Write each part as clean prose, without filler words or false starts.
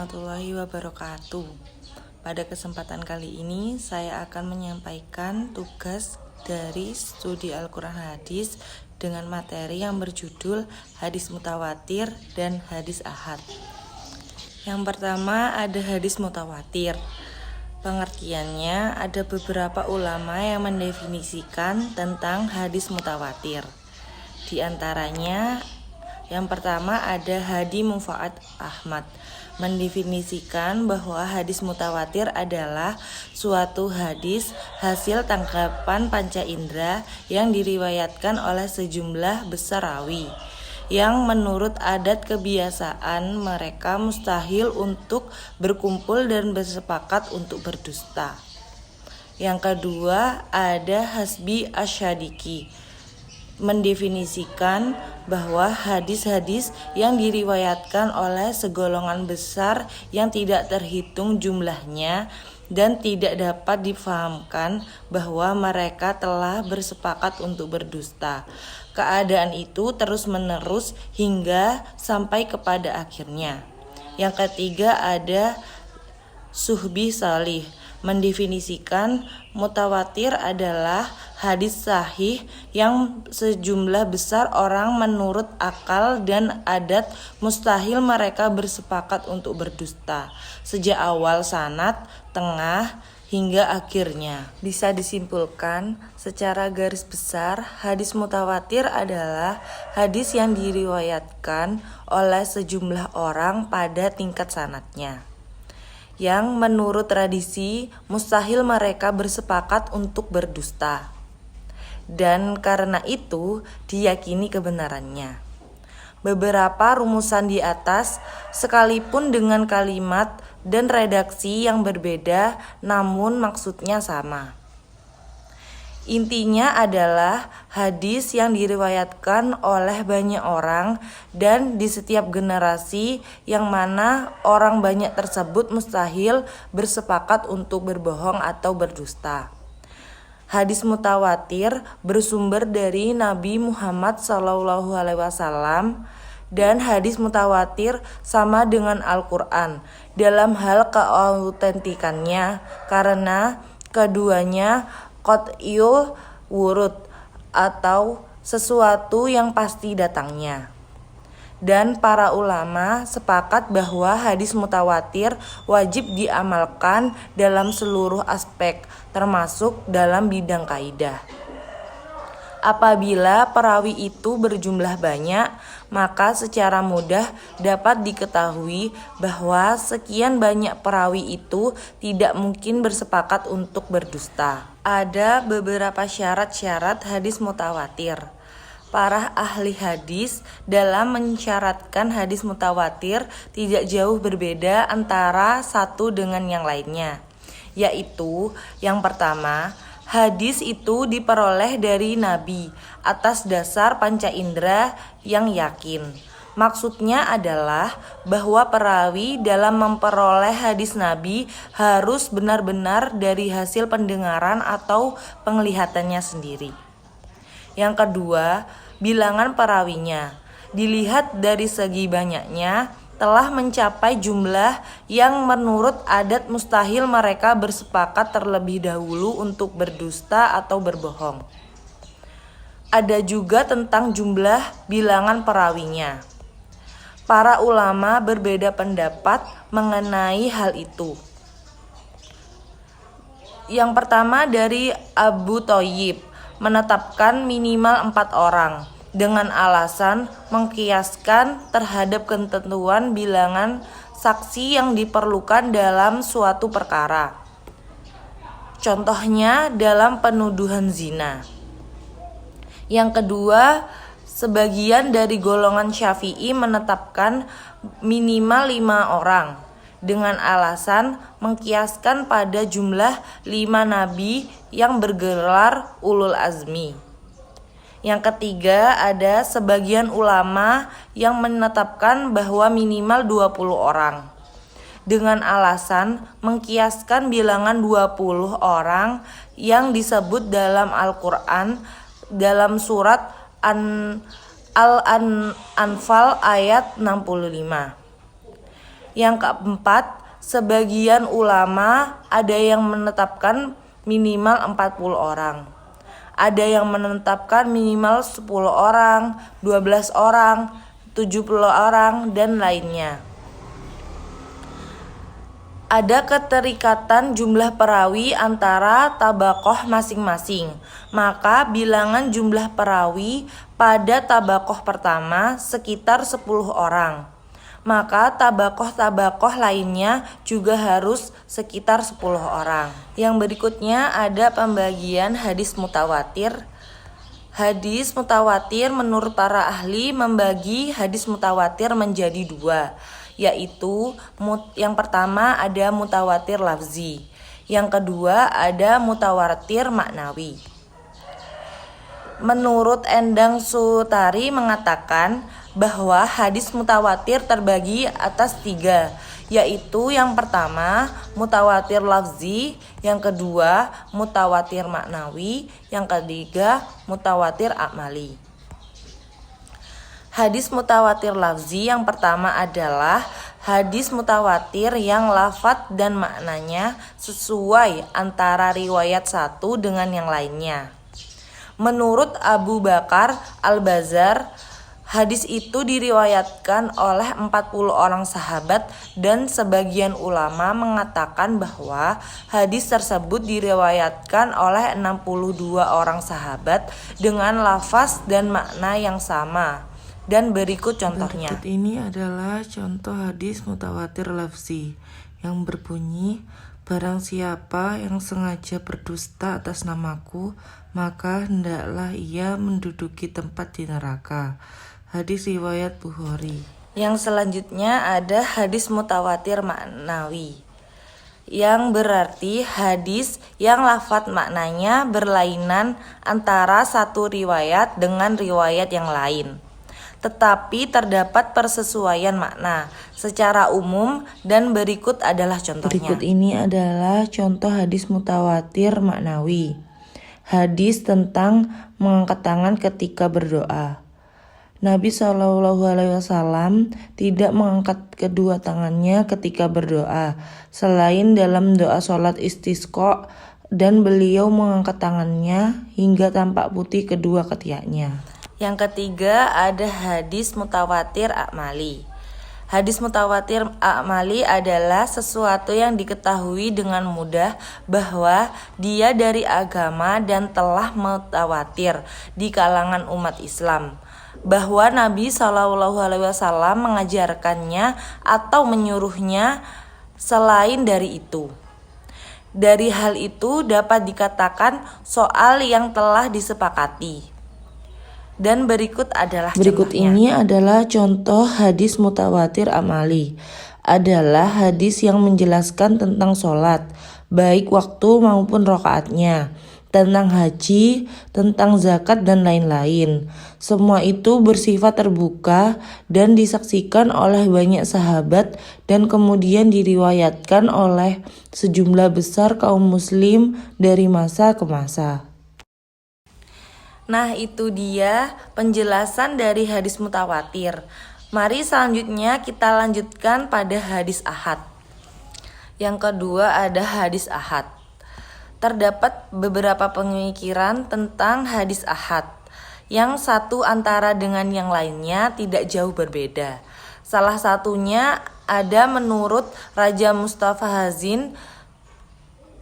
warahmatullahi wabarakatuh. Pada kesempatan kali ini saya akan menyampaikan tugas dari studi Al-Quran Hadis dengan materi yang berjudul hadis mutawatir dan hadis ahad. Yang pertama ada hadis mutawatir. Pengertiannya, ada beberapa ulama yang mendefinisikan tentang hadis mutawatir. Di antaranya yang pertama ada Hadi Mufaat Ahmad, mendefinisikan bahwa hadis mutawatir adalah suatu hadis hasil tangkapan panca indera yang diriwayatkan oleh sejumlah besar rawi yang menurut adat kebiasaan mereka mustahil untuk berkumpul dan bersepakat untuk berdusta. Yang kedua ada Hasbi Asyadiki, mendefinisikan bahwa hadis-hadis yang diriwayatkan oleh segolongan besar yang tidak terhitung jumlahnya dan tidak dapat difahamkan bahwa mereka telah bersepakat untuk berdusta. Keadaan itu terus-menerus hingga sampai kepada akhirnya. Yang ketiga ada Suhbi Salih, mendefinisikan mutawatir adalah hadis sahih yang sejumlah besar orang menurut akal dan adat mustahil mereka bersepakat untuk berdusta sejak awal sanad, tengah, hingga akhirnya. Bisa disimpulkan secara garis besar, hadis mutawatir adalah hadis yang diriwayatkan oleh sejumlah orang pada tingkat sanadnya, yang menurut tradisi mustahil mereka bersepakat untuk berdusta, dan karena itu diyakini kebenarannya. Beberapa rumusan di atas, sekalipun dengan kalimat dan redaksi yang berbeda, namun maksudnya sama. Intinya adalah hadis yang diriwayatkan oleh banyak orang dan di setiap generasi, yang mana orang banyak tersebut mustahil bersepakat untuk berbohong atau berdusta. Hadis mutawatir bersumber dari Nabi Muhammad SAW, dan hadis mutawatir sama dengan Al-Quran dalam hal keautentikannya karena keduanya qat'iyul wurud atau sesuatu yang pasti datangnya. Dan para ulama sepakat bahwa hadis mutawatir wajib diamalkan dalam seluruh aspek, termasuk dalam bidang kaidah. Apabila perawi itu berjumlah banyak, maka secara mudah dapat diketahui bahwa sekian banyak perawi itu tidak mungkin bersepakat untuk berdusta. Ada beberapa syarat-syarat hadis mutawatir. Para ahli hadis dalam mensyaratkan hadis mutawatir tidak jauh berbeda antara satu dengan yang lainnya, yaitu yang pertama, hadis itu diperoleh dari Nabi atas dasar panca indera yang yakin. Maksudnya adalah bahwa perawi dalam memperoleh hadis Nabi harus benar-benar dari hasil pendengaran atau penglihatannya sendiri. Yang kedua, bilangan perawinya dilihat dari segi banyaknya telah mencapai jumlah yang menurut adat mustahil mereka bersepakat terlebih dahulu untuk berdusta atau berbohong. Ada juga tentang jumlah bilangan perawinya. Para ulama berbeda pendapat mengenai hal itu. Yang pertama dari Abu Thayyib, menetapkan minimal 4 orang dengan alasan mengkiaskan terhadap ketentuan bilangan saksi yang diperlukan dalam suatu perkara. Contohnya dalam penuduhan zina. Yang kedua, sebagian dari golongan Syafi'i menetapkan minimal 5 orang dengan alasan mengkiaskan pada jumlah 5 nabi yang bergelar ulul azmi. Yang ketiga, ada sebagian ulama yang menetapkan bahwa minimal 20 orang dengan alasan mengkiaskan bilangan 20 orang yang disebut dalam Al-Quran dalam surat Al-Anfal ayat 65. Yang keempat, sebagian ulama ada yang menetapkan minimal 40 orang. Ada yang menetapkan minimal 10 orang, 12 orang, 70 orang, dan lainnya. Ada keterikatan jumlah perawi antara tabaqoh masing-masing. Maka bilangan jumlah perawi pada tabaqoh pertama sekitar 10 orang. Maka tabaqoh-tabaqoh lainnya juga harus sekitar 10 orang. Yang berikutnya ada pembagian hadis mutawatir. Hadis mutawatir menurut para ahli membagi hadis mutawatir menjadi dua, yaitu yang pertama ada mutawatir lafzi, yang kedua ada mutawatir maknawi. Menurut Endang Sutari mengatakan bahwa hadis mutawatir terbagi atas 3, yaitu yang pertama mutawatir lafzi, yang kedua mutawatir maknawi, yang ketiga mutawatir amali. Hadis mutawatir lafzi yang pertama adalah hadis mutawatir yang lafadz dan maknanya sesuai antara riwayat satu dengan yang lainnya. Menurut Abu Bakar Al-Bazzar, hadis itu diriwayatkan oleh 40 orang sahabat dan sebagian ulama mengatakan bahwa hadis tersebut diriwayatkan oleh 62 orang sahabat dengan lafaz dan makna yang sama. Dan berikut contohnya. Berikut ini adalah contoh hadis mutawatir lafzi yang berbunyi, barang siapa yang sengaja berdusta atas namaku, maka hendaklah ia menduduki tempat di neraka. Hadis riwayat Bukhari. Yang selanjutnya ada hadis mutawatir maknawi, yang berarti hadis yang lafadz maknanya berlainan antara satu riwayat dengan riwayat yang lain, tetapi terdapat persesuaian makna secara umum, dan berikut adalah contohnya. Berikut ini adalah contoh hadis mutawatir maknawi. Hadis tentang mengangkat tangan ketika berdoa. Nabi SAW tidak mengangkat kedua tangannya ketika berdoa, selain dalam doa sholat istisqa, dan beliau mengangkat tangannya hingga tampak putih kedua ketiaknya. Yang ketiga ada hadis mutawatir amali. Hadis mutawatir amali adalah sesuatu yang diketahui dengan mudah bahwa dia dari agama dan telah mutawatir di kalangan umat Islam, bahwa Nabi SAW mengajarkannya atau menyuruhnya. Selain dari itu, dari hal itu dapat dikatakan soal yang telah disepakati. Dan berikut adalah Berikut contohnya. ini adalah contoh hadis mutawatir amali. Adalah hadis yang menjelaskan tentang sholat, baik waktu maupun rakaatnya, tentang haji, tentang zakat, dan lain-lain. Semua itu bersifat terbuka dan disaksikan oleh banyak sahabat dan kemudian diriwayatkan oleh sejumlah besar kaum muslim dari masa ke masa. Nah, itu dia penjelasan dari hadis mutawatir. Mari selanjutnya kita lanjutkan pada hadis ahad. Yang kedua ada hadis ahad. Terdapat beberapa pemikiran tentang hadis ahad. Yang satu antara dengan yang lainnya tidak jauh berbeda. Salah satunya ada menurut Raja Mustafa Hazin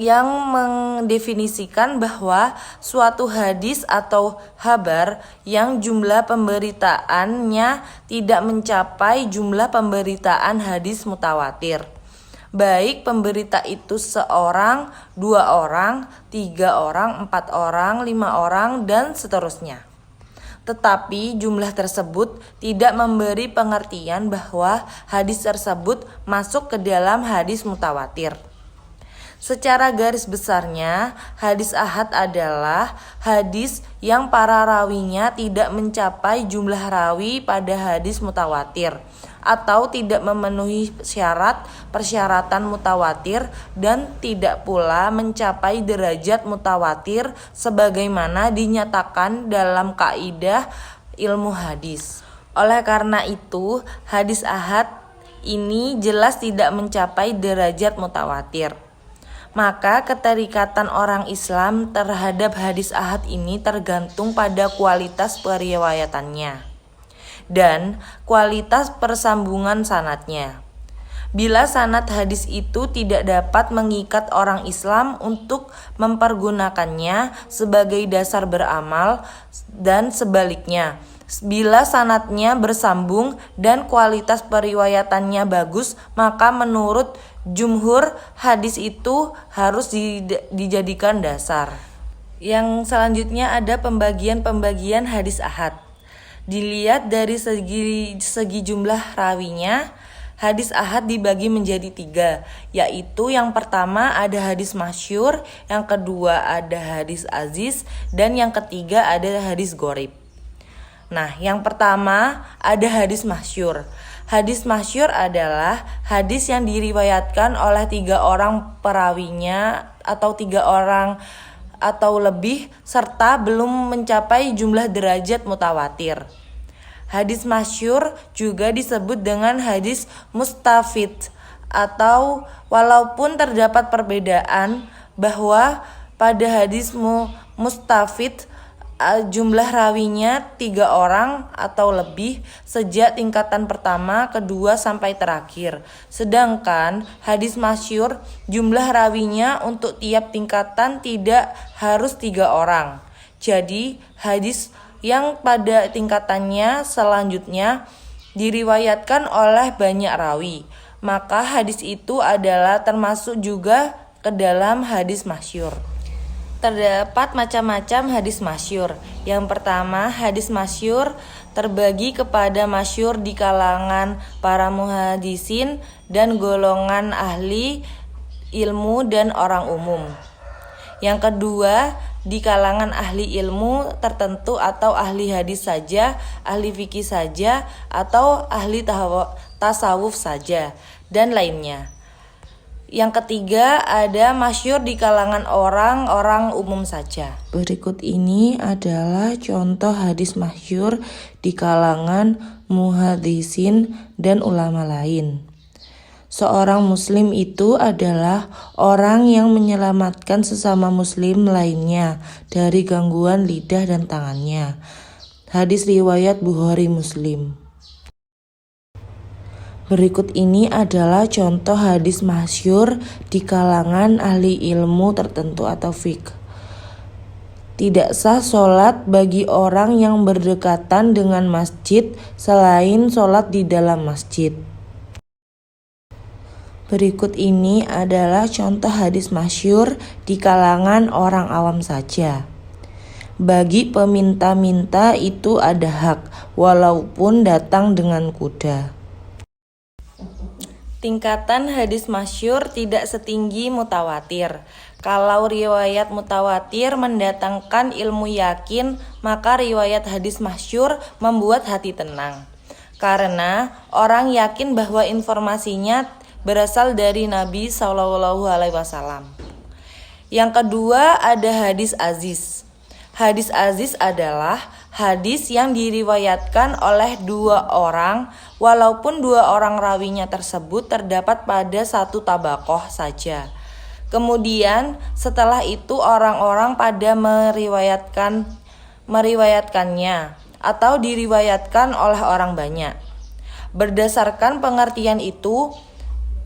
yang mendefinisikan bahwa suatu hadis atau habar yang jumlah pemberitaannya tidak mencapai jumlah pemberitaan hadis mutawatir, baik pemberita itu seorang, 2 orang, 3 orang, 4 orang, 5 orang, dan seterusnya. Tetapi jumlah tersebut tidak memberi pengertian bahwa hadis tersebut masuk ke dalam hadis mutawatir. Secara garis besarnya, hadis ahad adalah hadis yang para rawinya tidak mencapai jumlah rawi pada hadis mutawatir, atau tidak memenuhi persyaratan mutawatir, dan tidak pula mencapai derajat mutawatir sebagaimana dinyatakan dalam kaidah ilmu hadis. Oleh karena itu, hadis ahad ini jelas tidak mencapai derajat mutawatir. Maka keterikatan orang Islam terhadap hadis ahad ini tergantung pada kualitas periwayatannya dan kualitas persambungan sanadnya. Bila sanad hadis itu tidak dapat mengikat orang Islam untuk mempergunakannya sebagai dasar beramal, dan sebaliknya, bila sanadnya bersambung dan kualitas periwayatannya bagus, maka menurut jumhur hadis itu harus dijadikan dasar. Yang selanjutnya ada pembagian hadis ahad. Dilihat dari segi jumlah rawinya, hadis ahad dibagi menjadi 3, yaitu yang pertama ada hadis masyhur, yang kedua ada hadis aziz, dan yang ketiga ada hadis gharib. Nah, yang pertama ada hadis masyhur. Hadis masyhur adalah hadis yang diriwayatkan oleh 3 orang perawinya atau 3 orang atau lebih serta belum mencapai jumlah derajat mutawatir. Hadis masyhur juga disebut dengan hadis mustafid, atau walaupun terdapat perbedaan bahwa pada hadis mustafid jumlah rawinya 3 orang atau lebih sejak tingkatan pertama, kedua sampai terakhir. Sedangkan hadis masyhur jumlah rawinya untuk tiap tingkatan tidak harus 3 orang. Jadi hadis yang pada tingkatannya selanjutnya diriwayatkan oleh banyak rawi, maka hadis itu adalah termasuk juga ke dalam hadis masyhur. Terdapat macam-macam hadis masyhur. Yang pertama, hadis masyhur terbagi kepada masyhur di kalangan para muhaddisin dan golongan ahli ilmu dan orang umum. Yang kedua, di kalangan ahli ilmu tertentu atau ahli hadis saja, ahli fikih saja, atau ahli tasawuf saja, dan lainnya. Yang ketiga, ada masyhur di kalangan orang-orang umum saja. Berikut ini adalah contoh hadis masyhur di kalangan muhaddisin dan ulama lain. Seorang muslim itu adalah orang yang menyelamatkan sesama muslim lainnya dari gangguan lidah dan tangannya. Hadis riwayat Bukhari Muslim. Berikut ini adalah contoh hadis masyhur di kalangan ahli ilmu tertentu atau fiqh. Tidak sah sholat bagi orang yang berdekatan dengan masjid selain sholat di dalam masjid. Berikut ini adalah contoh hadis masyhur di kalangan orang awam saja. Bagi peminta-minta itu ada hak, walaupun datang dengan kuda. Tingkatan hadis masyhur tidak setinggi mutawatir. Kalau riwayat mutawatir mendatangkan ilmu yakin, maka riwayat hadis masyhur membuat hati tenang. Karena orang yakin bahwa informasinya berasal dari Nabi SAW. Yang kedua ada hadis aziz. Hadis aziz adalah hadis yang diriwayatkan oleh 2 orang, walaupun 2 orang rawinya tersebut terdapat pada satu tabaqoh saja. Kemudian setelah itu orang-orang pada meriwayatkannya atau diriwayatkan oleh orang banyak. Berdasarkan pengertian itu,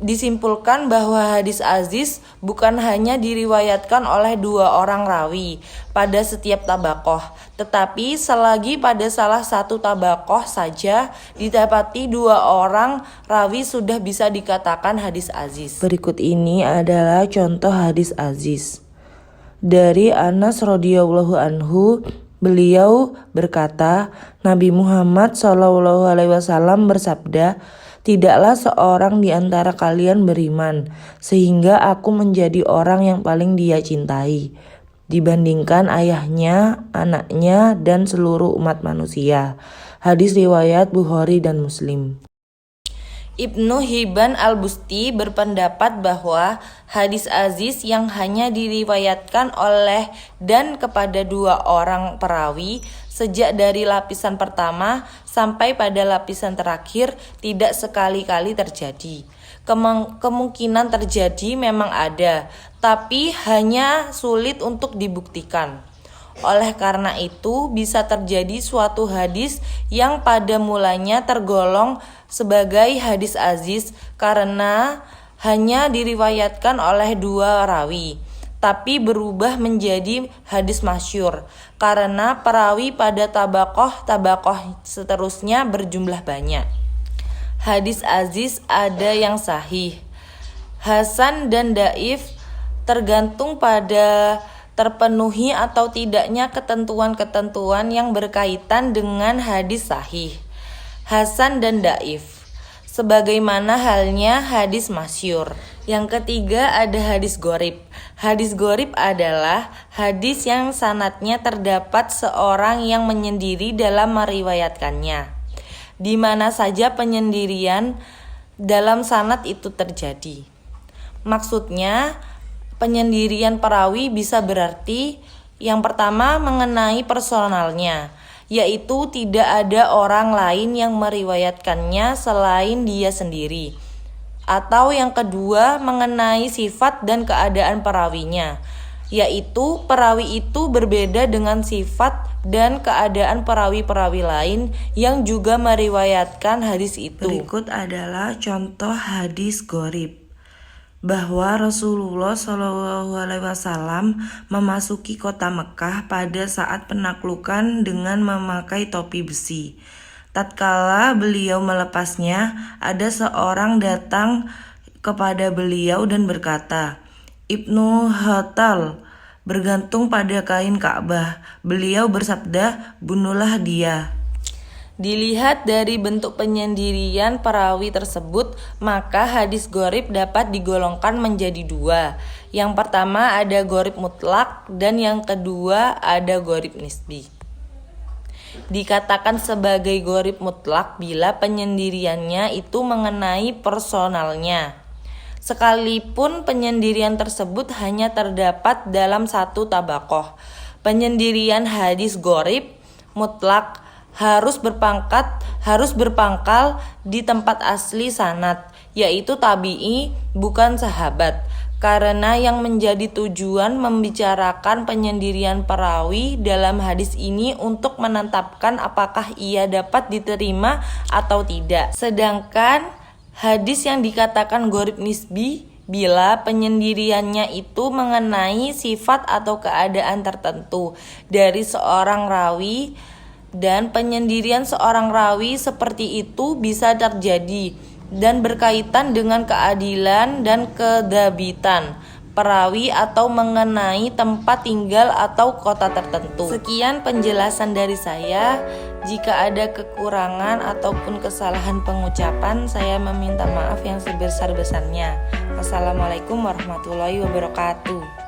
disimpulkan bahwa hadis aziz bukan hanya diriwayatkan oleh 2 orang rawi pada setiap tabaqoh, tetapi selagi pada salah satu tabaqoh saja didapati 2 orang rawi sudah bisa dikatakan hadis aziz. Berikut ini adalah contoh hadis aziz. Dari Anas radhiyallahu anhu, beliau berkata, Nabi Muhammad SAW bersabda, "Tidaklah seorang di antara kalian beriman, sehingga aku menjadi orang yang paling dia cintai, dibandingkan ayahnya, anaknya, dan seluruh umat manusia." Hadis riwayat Bukhari dan Muslim. Ibnu Hibban Al-Busti berpendapat bahwa hadis aziz yang hanya diriwayatkan oleh dan kepada 2 orang perawi sejak dari lapisan pertama sampai pada lapisan terakhir tidak sekali-kali terjadi. Kemungkinan terjadi memang ada, tapi hanya sulit untuk dibuktikan. Oleh karena itu, bisa terjadi suatu hadis yang pada mulanya tergolong sebagai hadis aziz karena hanya diriwayatkan oleh 2 rawi, tapi berubah menjadi hadis masyhur karena perawi pada tabakoh seterusnya berjumlah banyak. Hadis aziz ada yang sahih, hasan dan dhaif tergantung pada terpenuhi atau tidaknya ketentuan-ketentuan yang berkaitan dengan hadis sahih, hasan dan dhaif, sebagaimana halnya hadis masyhur. Yang ketiga ada hadis gharib. Hadis gharib adalah hadis yang sanadnya terdapat seorang yang menyendiri dalam meriwayatkannya, di mana saja penyendirian dalam sanad itu terjadi. Maksudnya, penyendirian perawi bisa berarti yang pertama mengenai personalnya, yaitu tidak ada orang lain yang meriwayatkannya selain dia sendiri. Atau yang kedua mengenai sifat dan keadaan perawinya, yaitu perawi itu berbeda dengan sifat dan keadaan perawi-perawi lain yang juga meriwayatkan hadis itu. Berikut adalah contoh hadis gharib. Bahwa Rasulullah SAW memasuki kota Mekah pada saat penaklukan dengan memakai topi besi. Tatkala beliau melepasnya, ada seorang datang kepada beliau dan berkata, "Ibnu Hatal bergantung pada kain Ka'bah." Beliau bersabda, "Bunuhlah dia." Dilihat dari bentuk penyendirian perawi tersebut, maka hadis gharib dapat digolongkan menjadi 2. Yang pertama ada gharib mutlak dan yang kedua ada gharib nisbi. Dikatakan sebagai gharib mutlak bila penyendiriannya itu mengenai personalnya, sekalipun penyendirian tersebut hanya terdapat dalam satu tabakoh. Penyendirian hadis gharib mutlak harus berpangkal di tempat asli sanad, yaitu tabi'i bukan sahabat, karena yang menjadi tujuan membicarakan penyendirian perawi dalam hadis ini untuk menetapkan apakah ia dapat diterima atau tidak. Sedangkan hadis yang dikatakan gharib nisbi bila penyendiriannya itu mengenai sifat atau keadaan tertentu dari seorang rawi, dan penyendirian seorang rawi seperti itu bisa terjadi dan berkaitan dengan keadilan dan kedabitan perawi atau mengenai tempat tinggal atau kota tertentu. Sekian penjelasan dari saya. Jika ada kekurangan ataupun kesalahan pengucapan, saya meminta maaf yang sebesar-besarnya. Wassalamualaikum warahmatullahi wabarakatuh.